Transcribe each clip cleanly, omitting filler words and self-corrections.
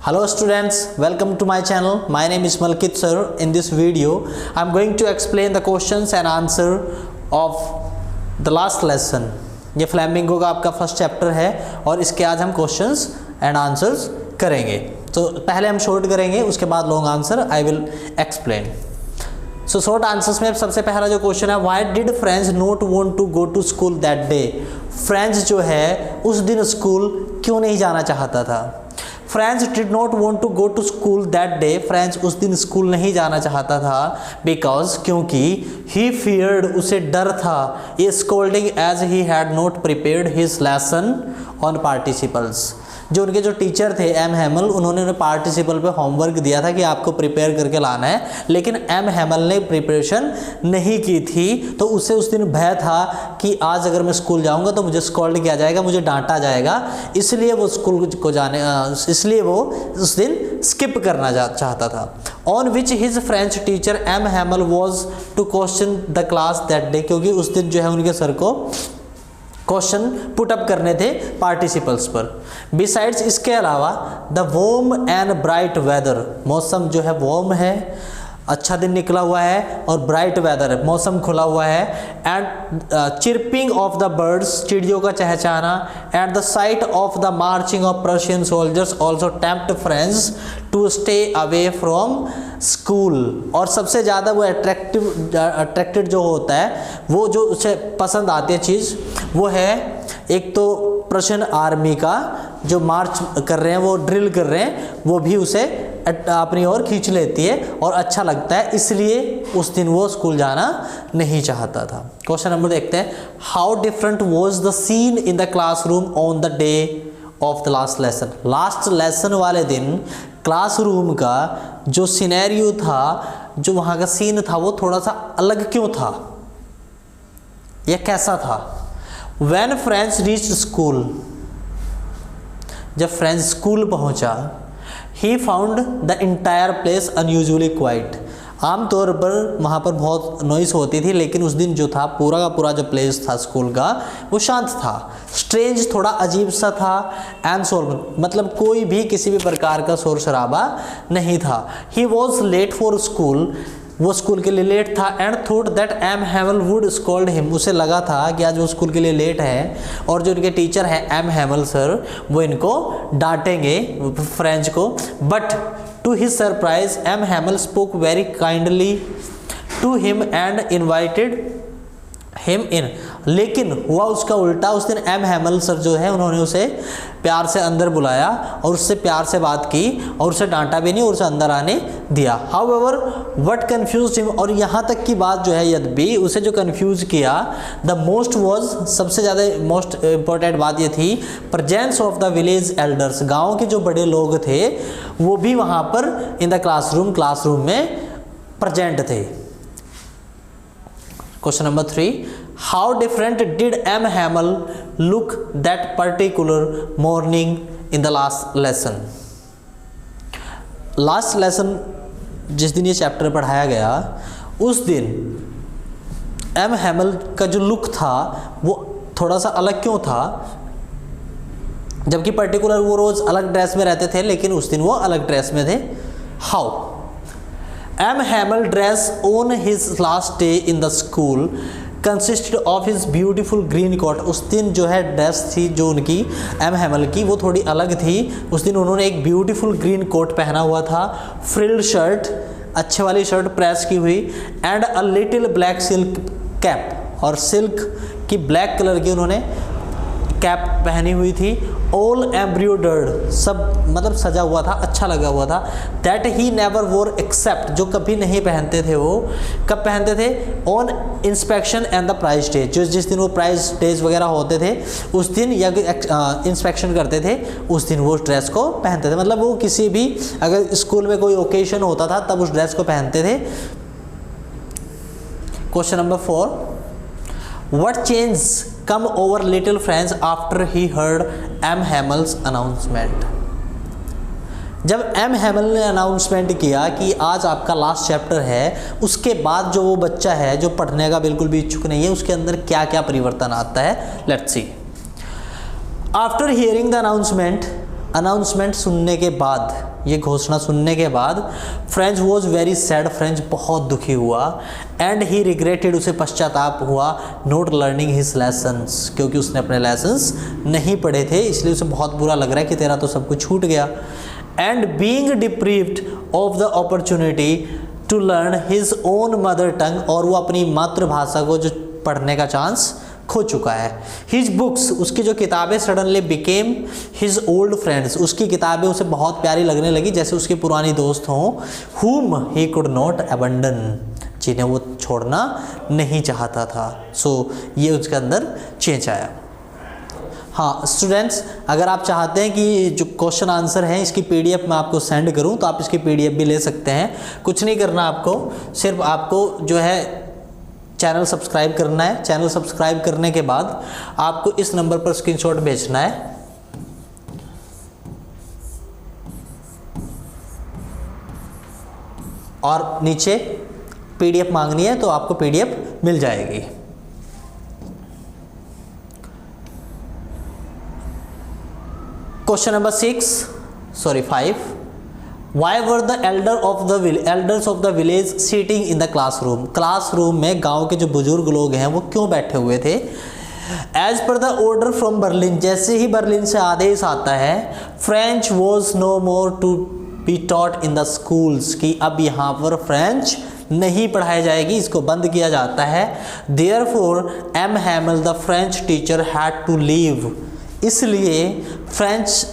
Hello students, welcome to my channel. My name is Malkit sir. In this video, I am going to explain the questions and answer of the last lesson. ये flamingo का आपका first chapter है और इसके आज हम questions and answers करेंगे। तो पहले हम शॉर्ट करेंगे, उसके बाद long answer I will explain. So short answers में सबसे पहला जो क्वेश्चन है, why did Franz not want to go to school that day. Franz जो है उस दिन स्कूल क्यों नहीं जाना चाहता था। Franz did not want to go to school that day. Franz उस दिन स्कूल नहीं जाना चाहता था बिकॉज क्योंकि ही फियर्ड उसे डर था ये scolding as he had not prepared his lesson on participles. जो उनके जो टीचर थे एम हैमल, उन्होंने उन्हें पार्टिसिपल पे होमवर्क दिया था कि आपको प्रिपेयर करके लाना है, लेकिन एम हैमल ने प्रिपरेशन नहीं की थी। तो उसे उस दिन भय था कि आज अगर मैं स्कूल जाऊंगा तो मुझे स्कॉल्ड किया जाएगा, मुझे डांटा जाएगा, इसलिए वो स्कूल को इसलिए वो उस दिन स्किप करना चाहता था। On which his French teacher M Hamel was to question the class that day. क्योंकि उस दिन जो है उनके सर को क्वेश्चन पुट अप करने थे पार्टिसिपल्स पर। बिसाइड्स इसके अलावा the warm and bright weather, मौसम जो है वार्म है, अच्छा दिन निकला हुआ है, और ब्राइट वेदर है, मौसम खुला हुआ है, and chirping of the birds, चिड़ियों का चहचहाना, and the sight of the marching of Persian soldiers also tempt friends to stay away from school. और सबसे ज़्यादा वो अट्रैक्टेड जो होता है, वो जो उसे पसंद आती है चीज़, वो है एक तो पर्शियन आर्मी का जो मार्च कर रहे हैं, वो ड्रिल कर रहे हैं, वो भी उसे अपनी ओर खींच लेती है और अच्छा लगता है, इसलिए उस दिन वो स्कूल जाना नहीं चाहता था। क्वेश्चन नंबर देखते हैं, how different was the seen in the classroom on the day of the last lesson. Last lesson वाले दिन क्लासरूम का जो सिनेरियो था, जो वहाँ का सीन था, वो थोड़ा सा अलग क्यों था, यह कैसा था। When फ्रेंड्स रीच्ड स्कूल, जब फ्रेंड्स स्कूल पहुंचा, he found the entire place unusually quite. आमतौर पर वहाँ पर बहुत नॉइस होती थी, लेकिन उस दिन जो था पूरा का पूरा जो प्लेस था स्कूल का, वो शांत था। स्ट्रेंज, थोड़ा अजीब सा था, एंड सोल, मतलब कोई भी किसी भी प्रकार का शोर शराबा नहीं था। He was late for school, वो स्कूल के लिए लेट था, and thought that M Hamel would scold him. उसे लगा था कि आज वो स्कूल के लिए लेट है और जो इनके टीचर हैं एम हैमल सर, वो इनको डांटेंगे फ्रेंच को। But to his surprise M Hamel spoke very kindly to him and invited him in. लेकिन हुआ उसका उल्टा। उस दिन एम हैमल सर जो है, उन्होंने उसे प्यार से अंदर बुलाया और उससे प्यार से बात की और उसे डांटा भी नहीं और उसे अंदर आने दिया। हाउएवर व्हाट कंफ्यूज्ड हिम, और यहाँ तक की बात जो है, यद्यपि उसे जो कंफ्यूज किया, द मोस्ट वाज, सबसे ज़्यादा मोस्ट इम्पोर्टेंट बात ये थी, presence of the village elders. गाँव के जो बड़े लोग थे वो भी वहाँ पर इन द क्लासरूम में प्रेजेंट थे। Question number 3, how different did M Hamel look that particular morning in the last lesson. Last lesson जिस दिन ये चैप्टर पढ़ाया गया, उस दिन एम हैमल का जो लुक था वो थोड़ा सा अलग क्यों था, जबकि पर्टिकुलर वो रोज अलग ड्रेस में रहते थे, लेकिन उस दिन वो अलग ड्रेस में थे। How M Hamel dress on his last day in the school consisted of his beautiful green coat. उस दिन जो है ड्रेस थी जो उनकी एम हैमल की, वो थोड़ी अलग थी। उस दिन उन्होंने एक ब्यूटीफुल ग्रीन कोट पहना हुआ था, फ्रिल्ड शर्ट, अच्छे वाली शर्ट प्रेस की हुई, and a little black silk cap, और सिल्क की ब्लैक कलर की उन्होंने कैप पहनी हुई थी। ऑल एम्ब्रॉयडर्ड, सब मतलब सजा हुआ था, अच्छा लगा हुआ था। That he never wore except, जो कभी नहीं पहनते थे, वो कब पहनते थे, on inspection and the prize days, जो जिस दिन वो प्राइज डेज वगैरह होते थे उस दिन, या इंस्पेक्शन करते थे उस दिन वो ड्रेस को पहनते थे। मतलब वो किसी भी अगर स्कूल में कोई ओकेशन होता था तब उस ड्रेस को पहनते थे। Question number 4, what change come over little Franz after he heard M Hamel's announcement. जब एम हैमल ने अनाउंसमेंट किया कि आज आपका लास्ट चैप्टर है, उसके बाद जो वो बच्चा है जो पढ़ने का बिल्कुल भी इच्छुक नहीं है, उसके अंदर क्या क्या परिवर्तन आता है, let's see. After hearing the announcement, announcement सुनने के बाद, ये घोषणा सुनने के बाद French was very sad, French बहुत दुखी हुआ। एंड ही रिग्रेटेड, उसे पश्चाताप हुआ, नॉट लर्निंग हिज लेसन्स, क्योंकि उसने अपने लेसन्स नहीं पढ़े थे, इसलिए उसे बहुत बुरा लग रहा है कि तेरा तो सब कुछ छूट गया। And being deprived of the opportunity to learn his own mother tongue, और वो अपनी मातृभाषा को जो पढ़ने का चांस खो चुका है। हिज बुक्स, उसकी जो किताबें suddenly became his old friends, उसकी किताबें उसे बहुत प्यारी लगने लगी जैसे उसके पुरानी दोस्त हों। whom he could not abandon, जिन्हें वो छोड़ना नहीं चाहता था। सो ये उसके अंदर चेंज आया। हाँ स्टूडेंट्स, अगर आप चाहते हैं कि जो क्वेश्चन आंसर हैं इसकी पीडीएफ मैं आपको सेंड करूं तो आप इसकी पीडीएफ भी ले सकते हैं। कुछ नहीं करना आपको, सिर्फ आपको जो है चैनल सब्सक्राइब करना है। चैनल सब्सक्राइब करने के बाद आपको इस नंबर पर स्क्रीनशॉट भेजना है और नीचे पीडीएफ मांगनी है तो आपको पीडीएफ मिल जाएगी। Question number 5, Why were the elders of the village sitting in the classroom? Classroom में गांव के जो बुजुर्ग लोग हैं वो क्यों बैठे हुए थे? As per the order from Berlin, जैसे ही बर्लिन से आदेश आता है, French was no more to be taught in the schools, कि अब यहाँ पर फ्रेंच नहीं पढ़ाई जाएगी, इसको बंद किया जाता है। Therefore, M. Hamel, the French teacher, had to leave. इसलिए फ्रेंच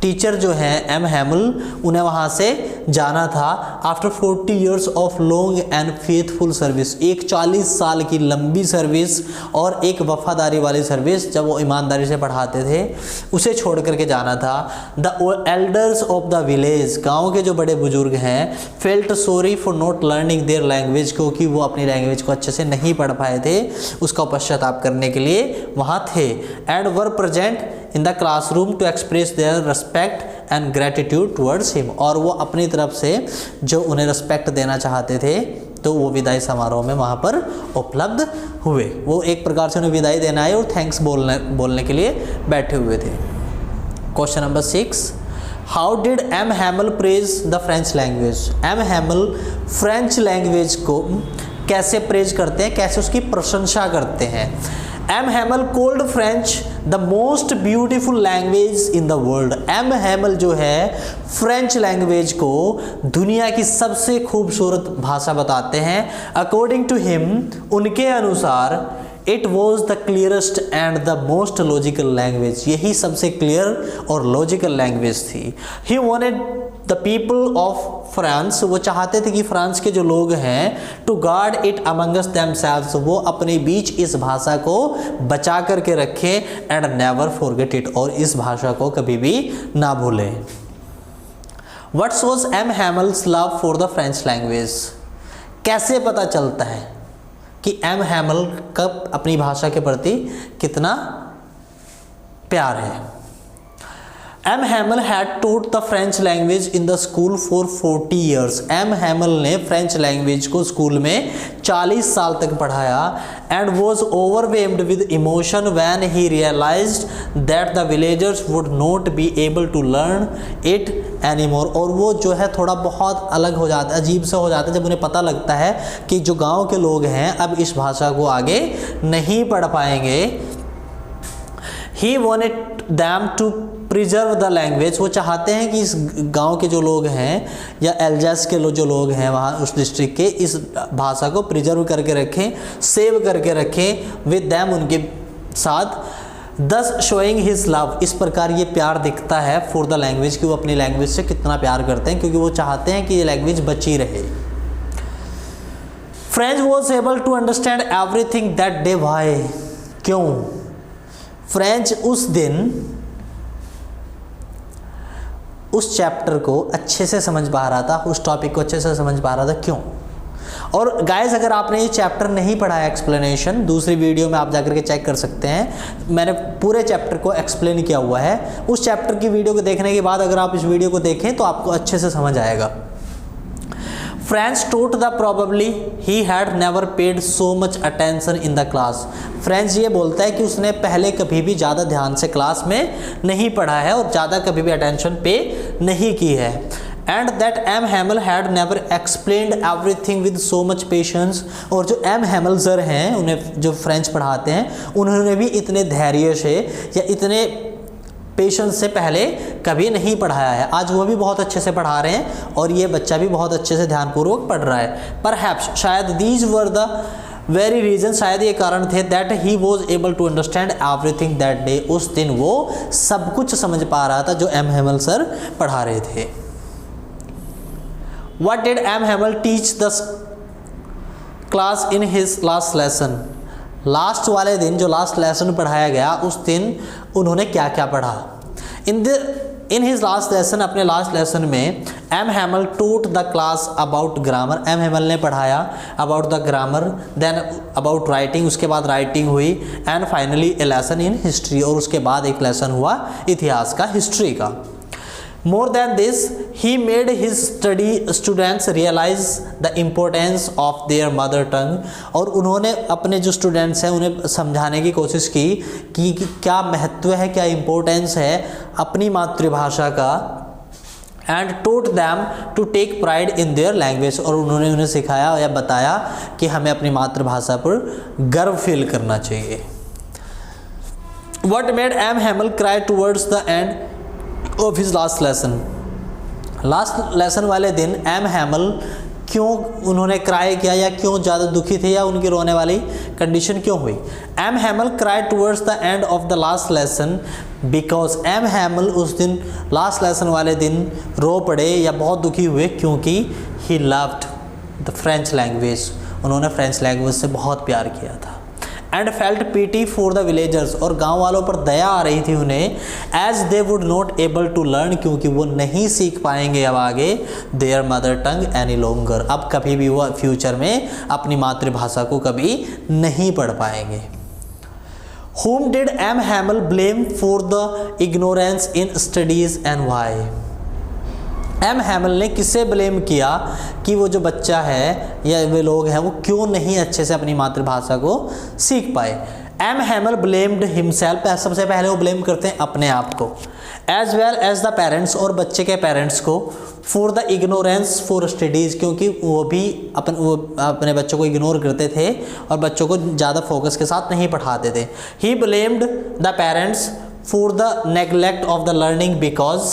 टीचर जो हैं एम हैमल, उन्हें वहाँ से जाना था। After 40 years of long and faithful service, एक 40 साल की लंबी सर्विस और एक वफादारी वाली सर्विस, जब वो ईमानदारी से पढ़ाते थे, उसे छोड़ करके जाना था। The elders of the village, गाँव के जो बड़े बुजुर्ग हैं, felt sorry for not learning their language, क्योंकि वो अपनी लैंग्वेज को अच्छे से नहीं पढ़ पाए थे, उसका पश्चाताप करने के लिए वहाँ थे। And were present in the classroom to express their respect and gratitude towards him, और वो अपनी तरफ से जो उन्हें रेस्पेक्ट देना चाहते थे तो वो विदाई समारोह में वहाँ पर उपलब्ध हुए। वो एक प्रकार से उन्हें विदाई देना है और थैंक्स बोलने के लिए बैठे हुए थे। Question number 6, how did M Hamel praise the French language? M Hamel French language को कैसे प्रेज करते हैं, कैसे उसकी प्रशंसा करते हैं? M Hamel called French the most beautiful language in the world. M Hamel जो है फ्रेंच लैंग्वेज को दुनिया की सबसे खूबसूरत भाषा बताते हैं। अकॉर्डिंग टू हिम, उनके अनुसार, it was the clearest and the most logical language, यही सबसे क्लियर और लॉजिकल लैंग्वेज थी। He wanted the people of France, वो चाहते थे कि फ्रांस के जो लोग हैं, to guard it amongst themselves, वो अपने बीच इस भाषा को बचा करके रखें। एंड नेवर फॉरगेट इट, और इस भाषा को कभी भी ना भूलें। What's was M Hamel's love for the French language? कैसे पता चलता है कि एम हैमल का अपनी भाषा के प्रति कितना प्यार है? M Hamel had taught the French language in the school for 40 years. M Hamel ने फ्रेंच लैंग्वेज को स्कूल में 40 साल तक पढ़ाया। And was overwhelmed with emotion when he realised that the villagers would not be able to learn it anymore, और वो जो है थोड़ा बहुत अलग हो जाता है, अजीब सा हो जाता है जब उन्हें पता लगता है कि जो गाँव के लोग हैं अब इस भाषा को आगे नहीं पढ़ पाएंगे। He wanted them to preserve the language, वो चाहते हैं कि इस गांव के जो लोग हैं या एल्जास के जो लोग हैं वहाँ उस डिस्ट्रिक्ट के, इस भाषा को प्रिजर्व करके रखें, सेव करके रखें विद दैम, उनके साथ। दस शोइंग हिज लव, इस प्रकार ये प्यार दिखता है फॉर द लैंग्वेज, कि वो अपनी लैंग्वेज से कितना प्यार करते हैं, क्योंकि वो चाहते हैं कि ये लैंग्वेज बची रहे। Franz was able to understand everything that day. Why, क्यों? फ्रेंच उस दिन उस चैप्टर को अच्छे से समझ पा रहा था, उस टॉपिक को अच्छे से समझ पा रहा था। क्यों? और गाइस, अगर आपने ये चैप्टर नहीं पढ़ा है, एक्सप्लेनेशन दूसरी वीडियो में आप जाकर के चेक कर सकते हैं, मैंने पूरे चैप्टर को एक्सप्लेन किया हुआ है। उस चैप्टर की वीडियो को देखने के बाद अगर आप इस वीडियो को देखें तो आपको अच्छे से समझ आएगा। Franz thought the probably he had never paid so much attention in the class. Franz ये बोलता है कि उसने पहले कभी भी ज़्यादा ध्यान से क्लास में नहीं पढ़ा है और ज़्यादा कभी भी अटेंशन पे नहीं की है। And that M Hamel had never explained everything with so much patience. और जो एम हैमल सर हैं, उन्हें जो फ्रेंच पढ़ाते हैं, उन्होंने भी इतने धैर्य से या इतने पेशेंस से पहले कभी नहीं पढ़ाया है। आज वो भी बहुत अच्छे से पढ़ा रहे हैं और ये बच्चा भी बहुत अच्छे से ध्यानपूर्वक पढ़ रहा है। परहैप्स शायद these were the very reason, शायद ये कारण थे that he was able to understand everything that day. उस दिन वो सब कुछ समझ पा रहा था जो एम हैमल सर पढ़ा रहे थे। What did M. Hamel teach the class in his last lesson? Last वाले दिन जो लास्ट लेसन पढ़ाया गया उस दिन उन्होंने क्या क्या पढ़ा? इन हिज लास्ट लेसन, अपने लास्ट लेसन में M Hamel taught the class about grammar. M Hamel ने पढ़ाया about the grammar, then about writing, उसके बाद राइटिंग हुई, and finally a lesson in history, और उसके बाद एक लेसन हुआ इतिहास का, हिस्ट्री का। More than this, he made his students realize the importance of their mother tongue। और उन्होंने अपने जो स्टूडेंट्स हैं उन्हें समझाने की कोशिश की कि क्या महत्व है, क्या इम्पोर्टेंस है अपनी मातृभाषा का। And taught them to take pride in their language। और उन्होंने उन्हें सिखाया या बताया कि हमें अपनी मातृभाषा पर गर्व फील करना चाहिए। What made M. Hamel cry towards the end of his last lesson? Last lesson वाले दिन एम हैमल क्यों उन्होंने क्राई किया या क्यों ज़्यादा दुखी थे या उनकी रोने वाली कंडीशन क्यों हुई? M Hamel cry towards the end of the last lesson because M Hamel उस दिन लास्ट लेसन वाले दिन रो पड़े या बहुत दुखी हुए क्योंकि he loved the French language. उन्होंने फ्रेंच लैंग्वेज से बहुत प्यार किया था। And felt pity for the villagers, और गांव वालों पर दया आ रही थी उन्हें, as they would not able to learn, क्योंकि वो नहीं सीख पाएंगे अब आगे their mother tongue any longer. अब कभी भी वो फ्यूचर में अपनी मातृभाषा को कभी नहीं पढ़ पाएंगे। Whom did M. Hamel blame for the ignorance in studies and why? M Hamel ने किसे ब्लेम किया कि वो जो बच्चा है या वे लोग हैं वो क्यों नहीं अच्छे से अपनी मातृभाषा को सीख पाए? एम हैमल ब्लेम्ड हिमसेल्फ, सबसे पहले वो ब्लेम करते हैं अपने आप को, as well as the parents, और बच्चे के पेरेंट्स को, for the ignorance for studies, क्योंकि वो भी अपने बच्चों को इग्नोर करते थे और बच्चों को ज़्यादा फोकस के साथ नहीं पढ़ाते थे। ही blamed the parents for the neglect of the learning because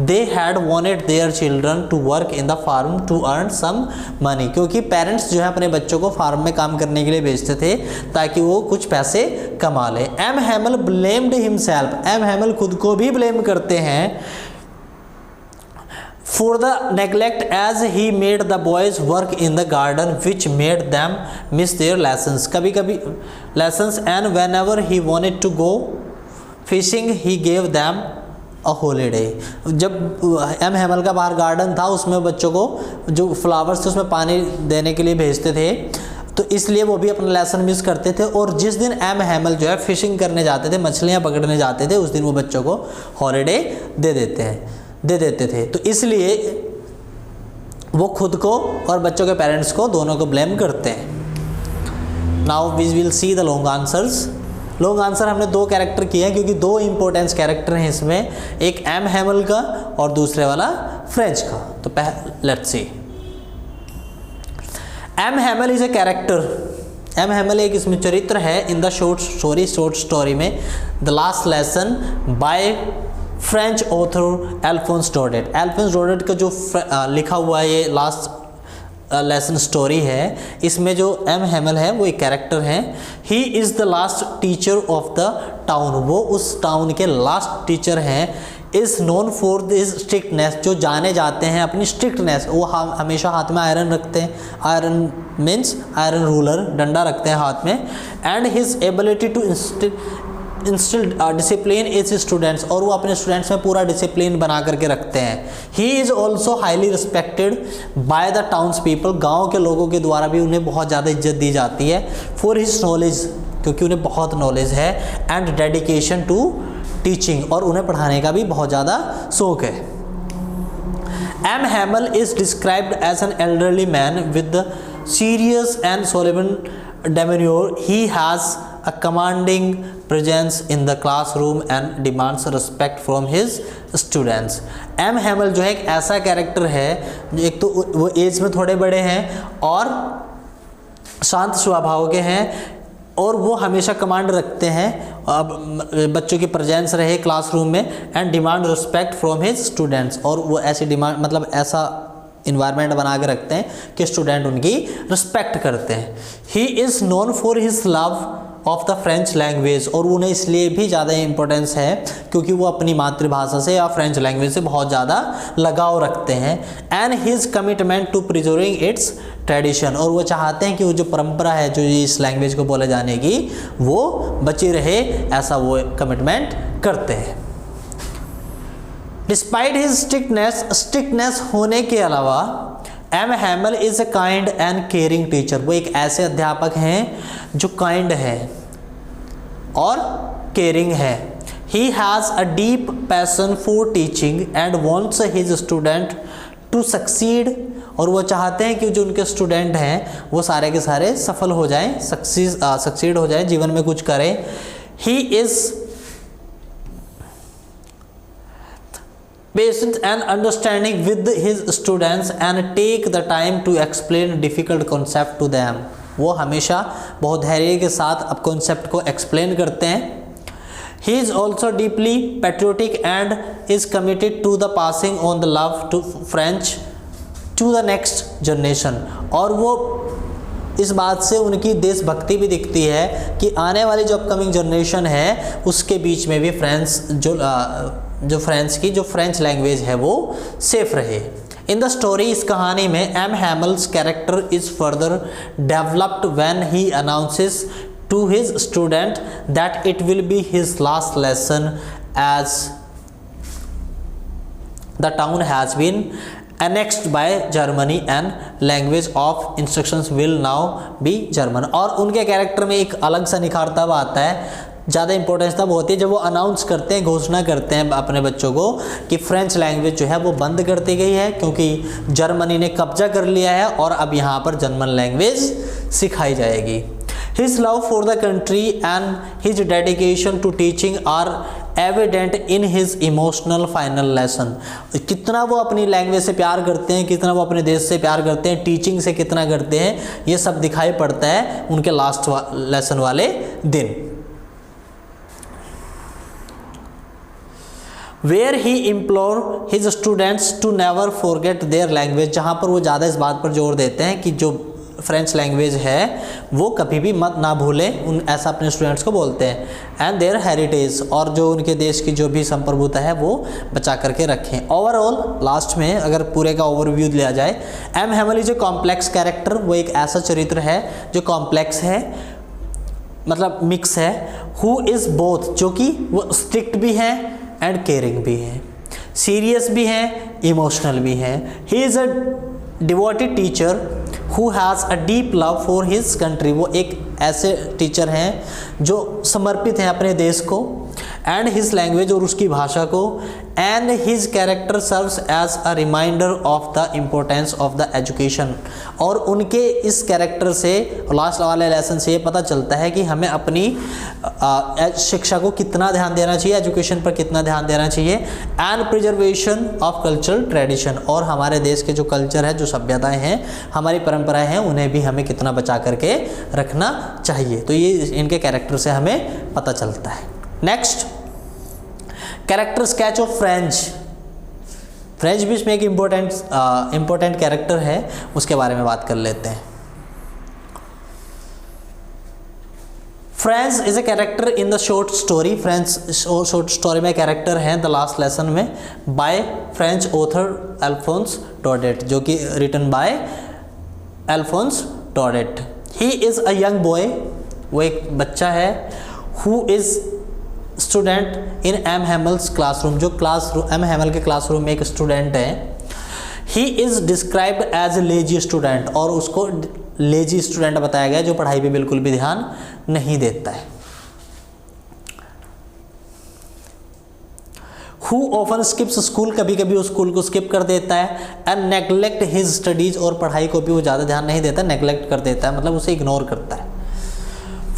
they had wanted their children to work in the farm to earn some money। क्योंकि पेरेंट्स जो है अपने बच्चों को फार्म में काम करने के लिए भेजते थे ताकि वो कुछ पैसे कमा ले। M Hamel blamed himself, M Hamel खुद को भी ब्लेम करते हैं for the neglect as he made the boys work in the garden which made them miss their lessons। कभी कभी lessons and whenever he wanted to go fishing he gave them a holiday. जब M हैमल का बाहर garden था उसमें बच्चों को जो फ्लावर्स थे उसमें पानी देने के लिए भेजते थे, तो इसलिए वो भी अपना लेसन मिस करते थे। और जिस दिन एम हैमल जो है फिशिंग करने जाते थे, मछलियाँ पकड़ने जाते थे, उस दिन वो बच्चों को हॉलीडे दे देते थे। तो इसलिए वो खुद को और बच्चों के पेरेंट्स को दोनों को ब्लेम करते हैं। Now we will see the long answers. Long answer हमने दो कैरेक्टर किए हैं क्योंकि दो इंपॉर्टेंस कैरेक्टर हैं इसमें, एक एम हैमल का और दूसरे वाला फ्रेंच का। तो let's see. M Hamel is a character. M Hamel एक इसमें चरित्र है इन द शॉर्ट स्टोरी में the last lesson by French author Alphonse Daudet. Alphonse Daudet का जो लिखा हुआ है ये लास्ट लेसन स्टोरी है, इसमें जो एम हैमल है वो एक कैरेक्टर है। He is the last teacher of the town, वो उस टाउन के लास्ट टीचर हैं। Is known for this strictness, जो जाने जाते हैं अपनी स्ट्रिक्टनेस। वो हमेशा हाथ में आयरन रखते हैं, आयरन मीन्स आयरन रूलर, डंडा रखते हैं हाथ में। And his ability to instil discipline is students, और वो अपने स्टूडेंट्स में पूरा डिसिप्लिन बना करके रखते हैं। He is also highly respected by the towns people, गाँव के लोगों के द्वारा भी उन्हें बहुत ज़्यादा इज्जत दी जाती है। फॉर हिज नॉलेज, क्योंकि उन्हें बहुत नॉलेज है। एंड डेडिकेशन टू टीचिंग, और उन्हें पढ़ाने का भी बहुत ज़्यादा शौक है। M. Hamel is described as an elderly man with the serious and solemn demeanor. He has a commanding presence in the classroom and demands respect from his students. M. Hamel जो है एक ऐसा कैरेक्टर है, एक तो वो as में थोड़े बड़े हैं और शांत स्वभाव के हैं और वो हमेशा कमांड रखते हैं अब बच्चों की प्रेजेंस रहे क्लासरूम में and demand respect from his students, और वो ऐसी डिमांड मतलब ऐसा इन्वायरमेंट बना के रखते हैं कि स्टूडेंट उनकी रिस्पेक्ट करते हैं. He is known for his love of the French language, और उन्हें इसलिए भी ज़्यादा इंपॉर्टेंस है क्योंकि वो अपनी मातृभाषा से या फ्रेंच लैंग्वेज से बहुत ज़्यादा लगाव रखते हैं. And his commitment to preserving its tradition, और वो चाहते हैं कि वो जो परंपरा है जो इस लैंग्वेज को बोले जाने की वो बची रहे, ऐसा वो कमिटमेंट करते हैं. डिस्पाइट हिज स्ट्रिक्टनेस होने के अलावा M Hamel is a kind and caring teacher, वो एक ऐसे अध्यापक हैं जो काइंड है और केयरिंग है. He has a deep passion for teaching and wants his student to succeed, और वो चाहते हैं कि जो उनके स्टूडेंट हैं वो सारे के सारे सफल हो जाएं, सक्सीड हो जाएं, जीवन में कुछ करें. He is patient and understanding with his students and take the time to explain difficult concept to them. वो हमेशा बहुत धैर्य के साथ अब कॉन्सेप्ट को एक्सप्लेन करते हैं. He is also deeply patriotic and is committed to the passing on the love to French to the next generation. और वो इस बात से उनकी देशभक्ति भी दिखती है कि आने वाली जो अपकमिंग जनरेशन है उसके बीच में भी जो फ्रेंच लैंग्वेज है वो सेफ रहे. इन द स्टोरी, इस कहानी में M Hamel's character is further developed when he announces to his student that it will be his last lesson as the town has been annexed by Germany and language of instructions will now be German. और उनके character में एक अलग सा निखार तब आता है, ज़्यादा इंपॉर्टेंस तब होती है जब वो अनाउंस करते हैं, घोषणा करते हैं अपने बच्चों को कि फ्रेंच लैंग्वेज जो है वो बंद कर दी गई है क्योंकि जर्मनी ने कब्जा कर लिया है और अब यहाँ पर जर्मन लैंग्वेज सिखाई जाएगी. His love for the country and his dedication to teaching are evident in his emotional final lesson. कितना वो अपनी लैंग्वेज से प्यार करते हैं, कितना वो अपने देश से प्यार करते हैं, टीचिंग से कितना करते हैं, ये सब दिखाई पड़ता है उनके लास्ट लेसन वाले दिन. Where he implore his students to never forget their language, जहाँ पर वो ज़्यादा इस बात पर जोर देते हैं कि जो फ्रेंच लैंग्वेज है वो कभी भी मत ना भूलें, उन ऐसा अपने स्टूडेंट्स को बोलते हैं. एंड देयर हेरिटेज, और जो उनके देश की जो भी संप्रभुता है वो बचा करके रखें. ओवरऑल लास्ट में अगर पूरे का ओवरव्यू लिया जाए, M Hamel is a complex character, वो एक ऐसा चरित्र है जो कॉम्प्लेक्स है, मतलब मिक्स है. हु इज़ बोथ, जो कि वो स्ट्रिक्ट भी है एंड केयरिंग भी है, सीरियस भी है, इमोशनल भी है. He is a devoted teacher who has a deep love for his country, वो एक ऐसे टीचर हैं जो समर्पित हैं अपने देश को एंड हिज लैंग्वेज और उसकी भाषा को. And his character serves as a reminder of the importance of the education, और उनके इस कैरेक्टर से लास्ट वाले लेसन से ये पता चलता है कि हमें अपनी शिक्षा को कितना ध्यान देना चाहिए, एजुकेशन पर कितना ध्यान देना चाहिए. And preservation of cultural tradition, और हमारे देश के जो कल्चर है, जो सभ्यताएँ हैं, हमारी परंपराएँ हैं, उन्हें भी हमें कितना बचा करके रखना चाहिए. तो ये इनके कैरेक्टर से हमें पता चलता है. Next, character sketch of French भी इसमें एक इम्पोर्टेंट कैरेक्टर है, उसके बारे में बात कर लेते हैं. Franz is a character in the short story, Franz short story में कैरेक्टर हैं द लास्ट लेसन में by French author Alphonse Daudet, जो कि written by Alphonse Daudet. He is a young boy, वो एक बच्चा है, who is student in M Hamel's classroom, जो एम हैमल के क्लासरूम में एक स्टूडेंट है. He is described as a lazy student, और उसको लेजी स्टूडेंट बताया गया जो पढ़ाई पे बिल्कुल भी ध्यान नहीं देता है. हु ऑफन स्किप्स स्कूल, कभी कभी वो स्कूल को स्किप कर देता है, एंड नेग्लेक्ट हिज स्टडीज, और पढ़ाई को भी वो ज़्यादा ध्यान नहीं देता, नेग्लेक्ट कर देता है, मतलब उसे इग्नोर करता है।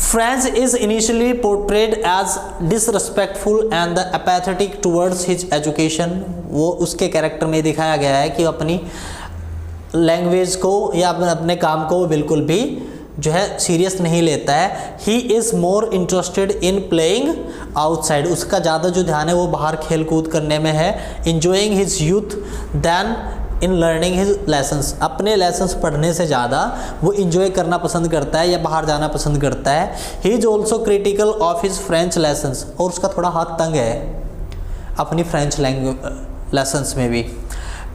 French is initially portrayed as disrespectful and the apathetic towards his education, वो उसके कैरेक्टर में दिखाया गया है कि अपनी लैंग्वेज को या अपने काम को बिल्कुल भी जो है सीरियस नहीं लेता है। He is more interested in playing outside, उसका ज़्यादा जो ध्यान है वो बाहर खेल कूद करने में है। Enjoying his youth than in learning his lessons, अपने लेसन्स पढ़ने से ज़्यादा वो इंजॉय करना पसंद करता है या बाहर जाना पसंद करता है। He is also critical of his French lessons, और उसका थोड़ा हाथ तंग है अपनी फ्रेंच लैंग्वेज लेसन्स में भी।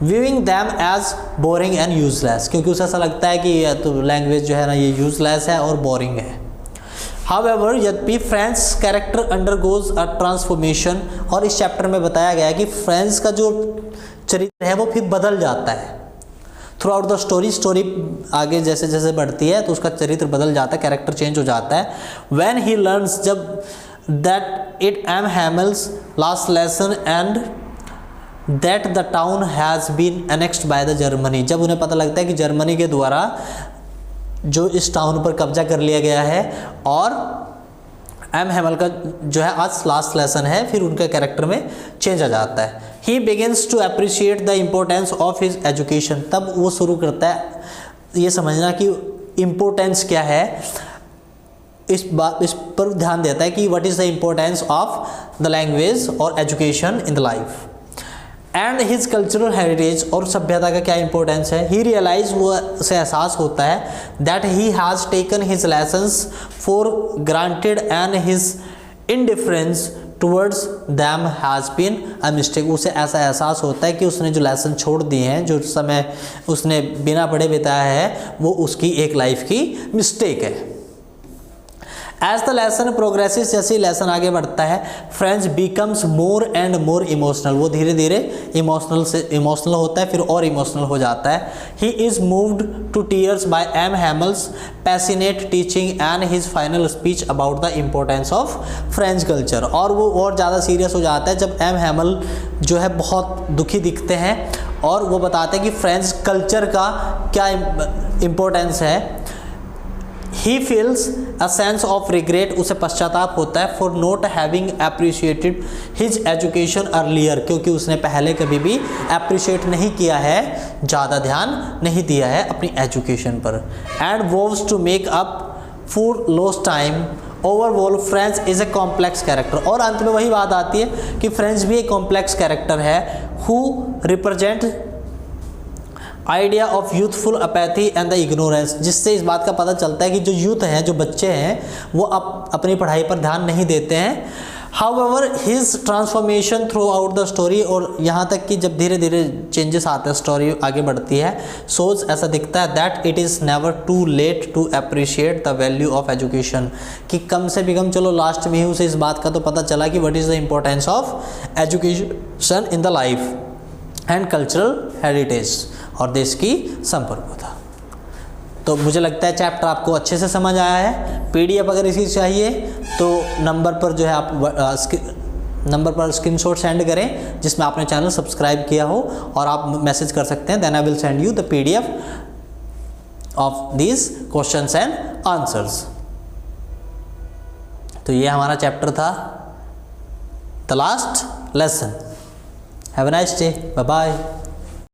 Viewing them as boring and useless, क्योंकि उसे ऐसा लगता है कि यह तो लैंग्वेज जो है ना ये यूजलेस है और बोरिंग है। हाउएवर यद्यपि French character undergoes a transformation, और इस चैप्टर में बताया गया है कि फ्रेंच का जो चरित्र है वो फिर बदल जाता है थ्रू आउट द स्टोरी आगे जैसे जैसे बढ़ती है तो उसका चरित्र बदल जाता है, कैरेक्टर चेंज हो जाता है। व्हेन ही लर्न्स, जब that it M Hamel's last lesson and that the town has been annexed by the Germany, जब उन्हें पता लगता है कि जर्मनी के द्वारा जो इस टाउन पर कब्जा कर लिया गया है, और एम हैमल का जो है आज लास्ट लेसन है, फिर उनके कैरेक्टर में चेंज आ जाता है। He begins to appreciate the importance of his education, तब वो शुरू करता है ये समझना कि इम्पोर्टेंस क्या है, इस पर ध्यान देता है कि what is the importance of the language और education in the life and his cultural heritage, और सभ्यता का क्या इंपॉर्टेंस है। ही रियलाइज, वो उसे एहसास होता है that he has taken his lessons for granted and his indifference towards them has been a mistake, उसे ऐसा एहसास होता है कि उसने जो लेसन छोड़ दिए हैं, जो समय उसने बिना पढ़े बिताया है, वो उसकी एक लाइफ की मिस्टेक है। एज द लेसन प्रोग्रेसिस, जैसे लेसन आगे बढ़ता है, French becomes more and more emotional, वो धीरे धीरे इमोशनल होता है, फिर और इमोशनल हो जाता है। He is moved to tears by M Hamel's passionate teaching and his final speech about the importance of French culture, और वो और ज़्यादा सीरियस हो जाता है जब एम हैमल जो है बहुत दुखी दिखते हैं और वो बताते हैं कि फ्रेंच कल्चर का क्या इम्पोर्टेंस है। He feels a sense of regret, उसे पश्चाताप होता है for not having appreciated his education earlier, क्योंकि उसने पहले कभी भी अप्रिशिएट नहीं किया है, ज़्यादा ध्यान नहीं दिया है अपनी एजुकेशन पर। And vows to make up for lost time overall French is a complex character, और अंत में वही बात आती है कि फ्रेंच भी एक कॉम्प्लेक्स कैरेक्टर है। Who represent idea of youthful apathy and the ignorance, जिससे इस बात का पता चलता है कि जो यूथ हैं, जो बच्चे हैं, वो अपनी पढ़ाई पर ध्यान नहीं देते हैं। However his transformation through out the story, और यहाँ तक कि जब धीरे धीरे चेंजेस आते हैं, स्टोरी आगे बढ़ती है, सोच ऐसा दिखता है that it is never too late to appreciate the value of education, कि कम से भी कम चलो लास्ट में ही उसे इस बात का तो पता चला कि what is the importance of education in the life and cultural heritage, और देश की संप्रभुता। तो मुझे लगता है चैप्टर आपको अच्छे से समझ आया है। पीडीएफ अगर इसी चाहिए तो नंबर पर जो है आप नंबर पर स्क्रीनशॉट सेंड करें जिसमें आपने चैनल सब्सक्राइब किया हो, और आप मैसेज कर सकते हैं, then I will send you the PDF of these questions and answers. तो ये हमारा चैप्टर था the last lesson. Have a nice day, bye bye.